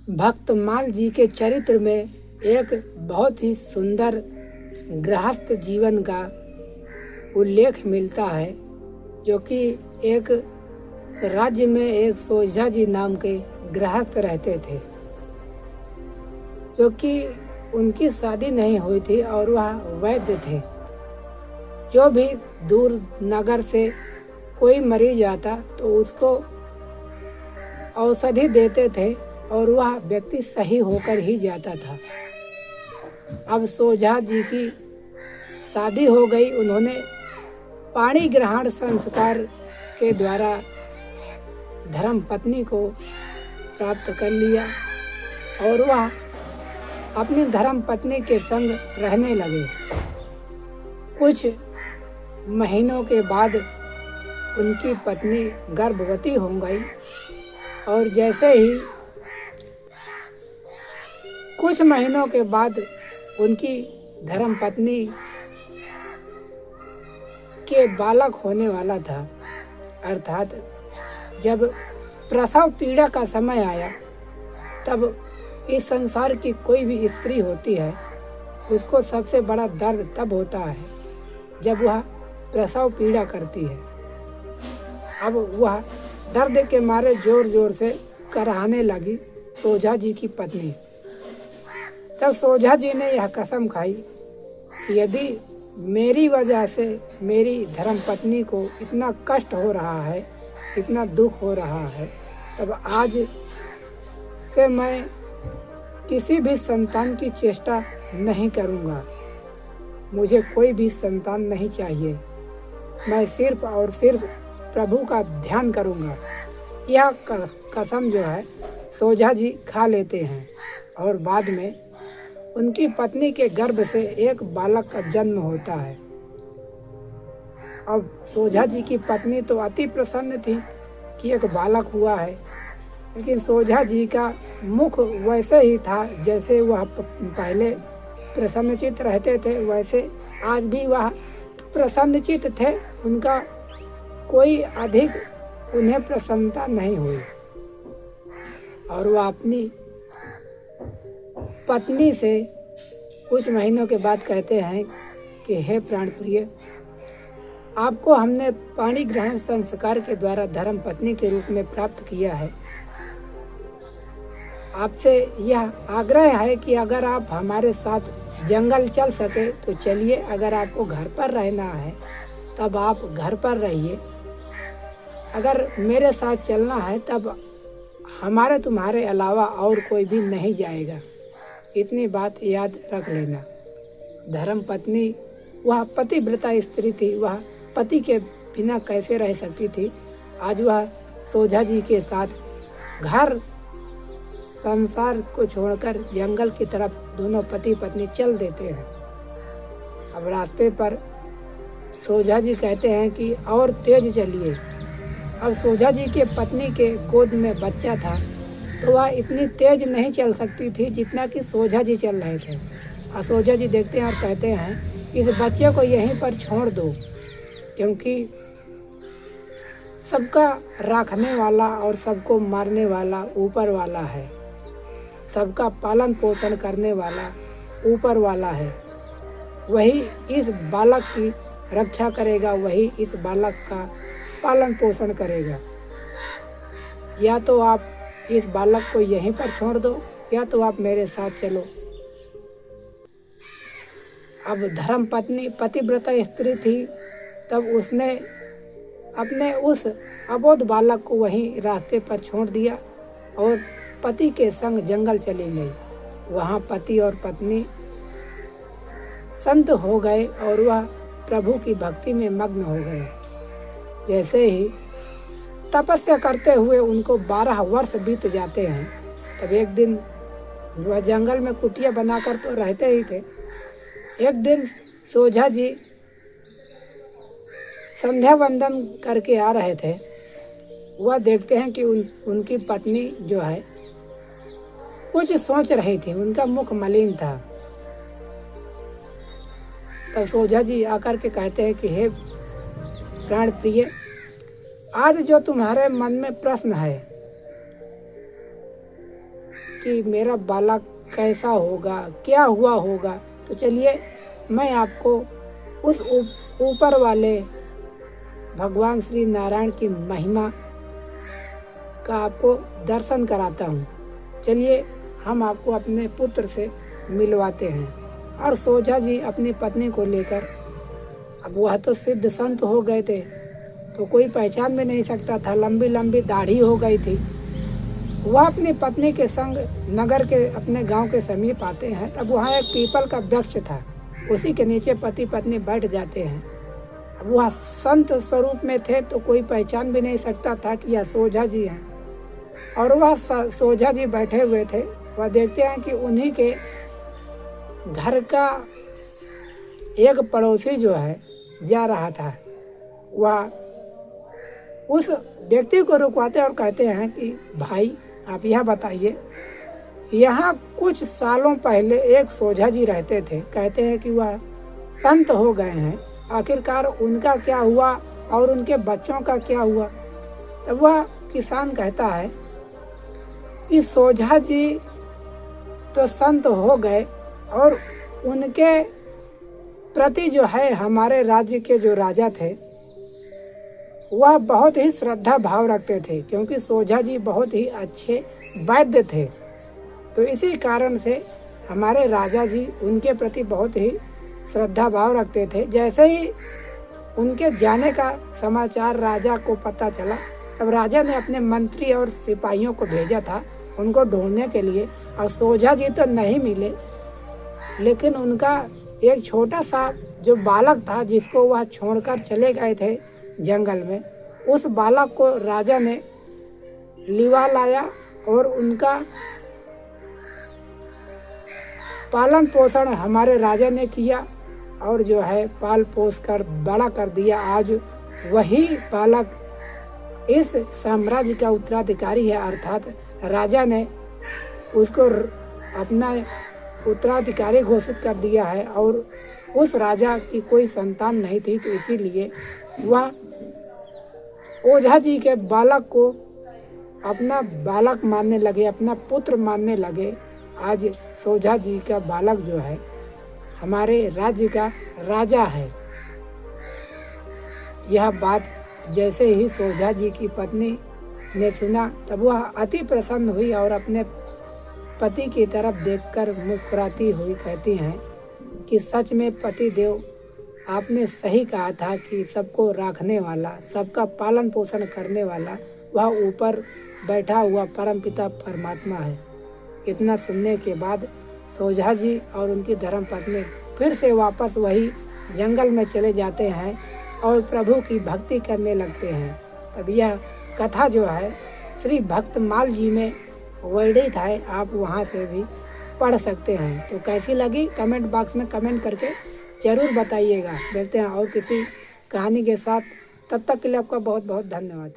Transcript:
भक्तमाल जी के चरित्र में एक बहुत ही सुंदर गृहस्थ जीवन का उल्लेख मिलता है, जो कि एक राज्य में एक सोझा जी नाम के गृहस्थ रहते थे, जो कि उनकी शादी नहीं हुई थी और वह वैद्य थे। जो भी दूर नगर से कोई मरीज आता तो उसको औषधि देते थे और वह व्यक्ति सही होकर ही जाता था। अब सोझा जी की शादी हो गई। उन्होंने पाणी ग्रहण संस्कार के द्वारा धर्म पत्नी को प्राप्त कर लिया और वह अपनी धर्म पत्नी के संग रहने लगे। कुछ महीनों के बाद उनकी पत्नी गर्भवती हो गई और जैसे ही कुछ महीनों के बाद उनकी धर्म पत्नी के बालक होने वाला था, अर्थात जब प्रसव पीड़ा का समय आया तब इस संसार की कोई भी स्त्री होती है उसको सबसे बड़ा दर्द तब होता है जब वह प्रसव पीड़ा करती है। अब वह दर्द के मारे जोर जोर से कराहने लगी सोझा जी की पत्नी। तब सोझा जी ने यह कसम खाई कि यदि मेरी वजह से मेरी धर्म पत्नी को इतना कष्ट हो रहा है, इतना दुख हो रहा है, तब आज से मैं किसी भी संतान की चेष्टा नहीं करूँगा। मुझे कोई भी संतान नहीं चाहिए। मैं सिर्फ और सिर्फ प्रभु का ध्यान करूँगा। यह कसम जो है सोझा जी खा लेते हैं और बाद में उनकी पत्नी के गर्भ से एक बालक का जन्म होता है। अब सोझा जी की पत्नी तो अति प्रसन्न थी कि एक बालक हुआ है, लेकिन सोझा जी का मुख वैसे ही था जैसे वह पहले प्रसन्नचित रहते थे, वैसे आज भी वह प्रसन्नचित थे। उनका कोई अधिक उन्हें प्रसन्नता नहीं हुई और वह अपनी पत्नी से कुछ महीनों के बाद कहते हैं कि हे प्राण प्रिय, आपको हमने पाणी ग्रहण संस्कार के द्वारा धर्म पत्नी के रूप में प्राप्त किया है। आपसे यह आग्रह है कि अगर आप हमारे साथ जंगल चल सके तो चलिए, अगर आपको घर पर रहना है तब आप घर पर रहिए, अगर मेरे साथ चलना है तब हमारे तुम्हारे अलावा और कोई भी नहीं जाएगा। इतनी बात याद रख लेना। धर्म पत्नी वह पतिव्रता स्त्री थी, वह पति के बिना कैसे रह सकती थी। आज वह सोझा जी के साथ घर संसार को छोड़कर जंगल की तरफ दोनों पति पत्नी चल देते हैं। अब रास्ते पर सोझा जी कहते हैं कि और तेज चलिए। अब सोझा जी के पत्नी के गोद में बच्चा था तो वह इतनी तेज नहीं चल सकती थी जितना कि सोझा जी चल रहे थे। और सोझा जी देखते हैं और कहते हैं इस बच्चे को यहीं पर छोड़ दो, क्योंकि सबका रखने वाला और सबको मारने वाला ऊपर वाला है, सबका पालन पोषण करने वाला ऊपर वाला है। वही इस बालक की रक्षा करेगा, वही इस बालक का पालन पोषण करेगा। या तो आप इस बालक को यहीं पर छोड़ दो या तो आप मेरे साथ चलो। अब धर्म पत्नी पतिव्रता स्त्री थी, तब उसने अपने उस अबोध बालक को वहीं रास्ते पर छोड़ दिया और पति के संग जंगल चली गई। वहाँ पति और पत्नी संत हो गए और वह प्रभु की भक्ति में मग्न हो गए। जैसे ही तपस्या करते हुए उनको 12 वर्ष बीत जाते हैं, तब एक दिन वह जंगल में कुटिया बनाकर तो रहते ही थे। एक दिन सोझा जी संध्या वंदन करके आ रहे थे। वह देखते हैं कि उनकी पत्नी जो है कुछ सोच रही थी, उनका मुख मलिन था। तब सोझा जी आकर के कहते हैं कि हे प्राण प्रिय, आज जो तुम्हारे मन में प्रश्न है कि मेरा बालक कैसा होगा, क्या हुआ होगा। तो चलिए मैं आपको उस ऊपर वाले भगवान श्री नारायण की महिमा का आपको दर्शन कराता हूँ। चलिए हम आपको अपने पुत्र से मिलवाते हैं। और सोझा जी अपनी पत्नी को लेकर, अब वह तो सिद्ध संत हो गए थे तो कोई पहचान भी नहीं सकता था, लंबी लंबी दाढ़ी हो गई थी। वह अपनी पत्नी के संग नगर के अपने गांव के समीप आते हैं। तब वहाँ एक पीपल का वृक्ष था, उसी के नीचे पति पत्नी बैठ जाते हैं। अब वह संत स्वरूप में थे तो कोई पहचान भी नहीं सकता था कि यह सोझा जी हैं। और वह सोझा जी बैठे हुए थे। वह देखते हैं कि उन्हीं के घर का एक पड़ोसी जो है जा रहा था। वह उस व्यक्ति को रुकवाते और कहते हैं कि भाई आप यह बताइए, यहाँ कुछ सालों पहले एक सोझा जी रहते थे, कहते हैं कि वह संत हो गए हैं, आखिरकार उनका क्या हुआ और उनके बच्चों का क्या हुआ। तब वह किसान कहता है कि सोझा जी तो संत हो गए और उनके प्रति जो है हमारे राज्य के जो राजा थे वह बहुत ही श्रद्धा भाव रखते थे, क्योंकि सोझा जी बहुत ही अच्छे वैद्य थे। तो इसी कारण से हमारे राजा जी उनके प्रति बहुत ही श्रद्धा भाव रखते थे। जैसे ही उनके जाने का समाचार राजा को पता चला, तब राजा ने अपने मंत्री और सिपाहियों को भेजा था उनको ढूंढने के लिए। और सोझा जी तो नहीं मिले, लेकिन उनका एक छोटा सा जो बालक था जिसको वह छोड़कर चले गए थे जंगल में, उस बालक को राजा ने लिवा लाया और उनका पालन पोषण हमारे राजा ने किया और जो है पाल पोस कर बड़ा कर दिया। आज वही बालक इस साम्राज्य का उत्तराधिकारी है, अर्थात राजा ने उसको अपना उत्तराधिकारी घोषित कर दिया है। और उस राजा की कोई संतान नहीं थी, तो इसीलिए वह ओझा जी के बालक को अपना बालक मानने लगे, अपना पुत्र मानने लगे। आज सोझा जी का बालक जो है हमारे राज्य का राजा है। यह बात जैसे ही सोझा जी की पत्नी ने सुना, तब वह अति प्रसन्न हुई और अपने पति की तरफ देखकर मुस्कुराती हुई कहती हैं कि सच में पति देव, आपने सही कहा था कि सबको रखने वाला, सबका पालन पोषण करने वाला वह ऊपर बैठा हुआ परमपिता परमात्मा है। इतना सुनने के बाद सोझा जी और उनकी धर्मपत्नी फिर से वापस वही जंगल में चले जाते हैं और प्रभु की भक्ति करने लगते हैं। तब यह कथा जो है श्री भक्तमाल जी में वर्णित है, आप वहाँ से भी पढ़ सकते हैं। तो कैसी लगी कमेंट बॉक्स में कमेंट करके ज़रूर बताइएगा। मिलते हैं और किसी कहानी के साथ, तब तक के लिए आपका बहुत बहुत धन्यवाद।